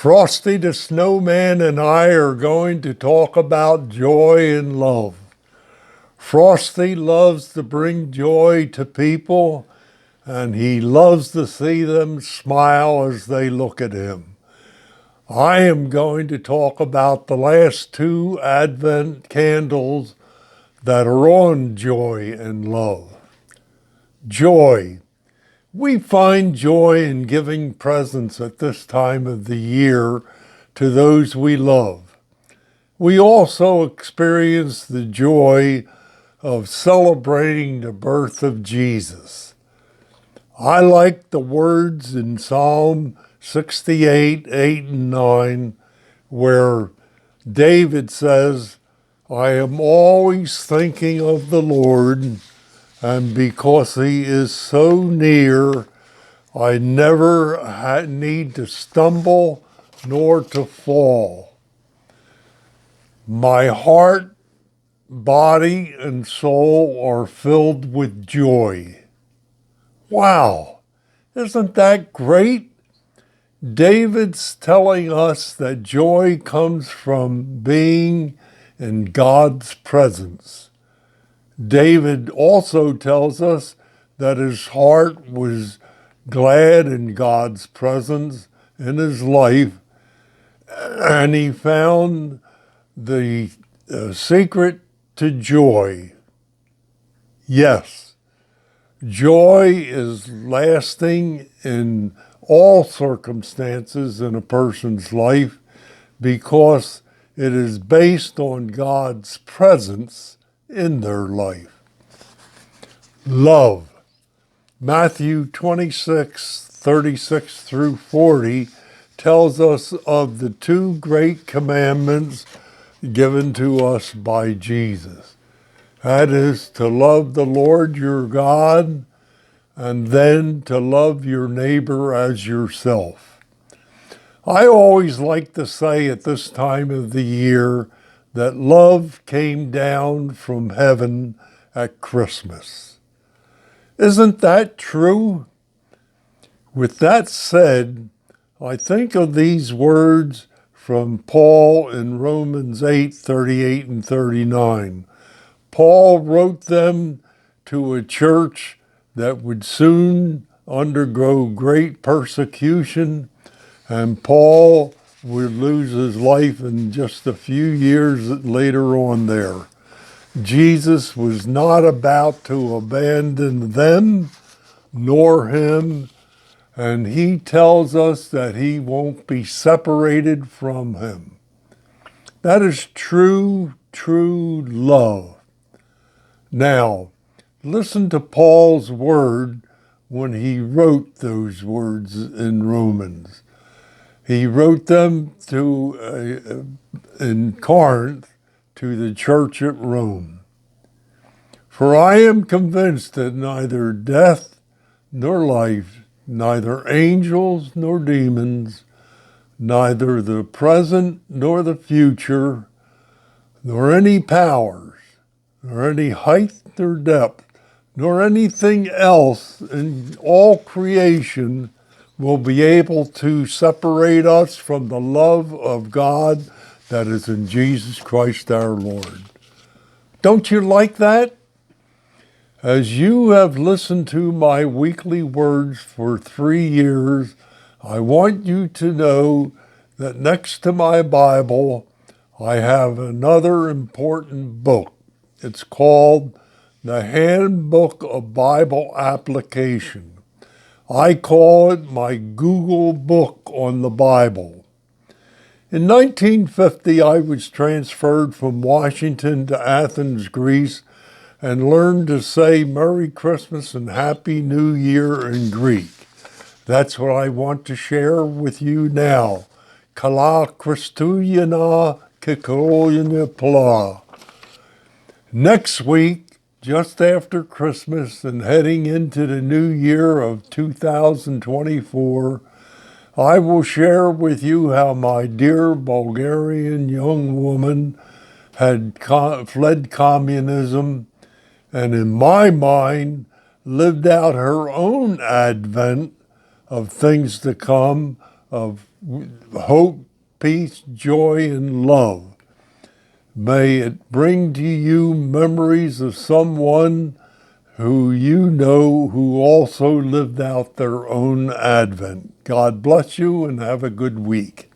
Frosty the Snowman and I are going to talk about joy and love. Frosty loves to bring joy to people, and he loves to see them smile as they look at him. I am going to talk about the last two Advent candles that are on joy and love. Joy. We find joy in giving presents at this time of the year to those we love. We also experience the joy of celebrating the birth of Jesus. I like the words in Psalm 68, 8 and 9, where David says, I am always thinking of the Lord, and because he is so near, I never need to stumble nor to fall. My heart, body, and soul are filled with joy. Wow, isn't that great? David's telling us that joy comes from being in God's presence. David also tells us that his heart was glad in God's presence in his life, and he found the secret to joy. Yes, joy is lasting in all circumstances in a person's life because it is based on God's presence in their life. Love. Matthew 26, 36 through 40 tells us of the two great commandments given to us by Jesus. That is to love the Lord your God and then to love your neighbor as yourself. I always like to say at this time of the year that love came down from heaven at Christmas. Isn't that true? With that said, I think of these words from Paul in Romans 8, 38 and 39. Paul wrote them to a church that would soon undergo great persecution, and Paul would lose his life in just a few years later on there. Jesus was not about to abandon them nor him, and he tells us that he won't be separated from him. That is true love. Now, listen to Paul's word when he wrote those words in Romans. He wrote them in Corinth to the church at Rome. For I am convinced that neither death nor life, neither angels nor demons, neither the present nor the future, nor any powers, nor any height nor depth, nor anything else in all creation will be able to separate us from the love of God that is in Jesus Christ our Lord. Don't you like that? As you have listened to my weekly words for 3 years, I want you to know that next to my Bible, I have another important book. It's called The Handbook of Bible Application. I call it my Google book on the Bible. In 1950, I was transferred from Washington to Athens, Greece, and learned to say Merry Christmas and Happy New Year in Greek. That's what I want to share with you now. Kala Christouyana Kikoloyana Pla. Next week, just after Christmas and heading into the new year of 2024, I will share with you how my dear Bulgarian young woman had fled communism and in my mind lived out her own advent of things to come of hope, peace, joy, and love. May it bring to you memories of someone who you know who also lived out their own Advent. God bless you and have a good week.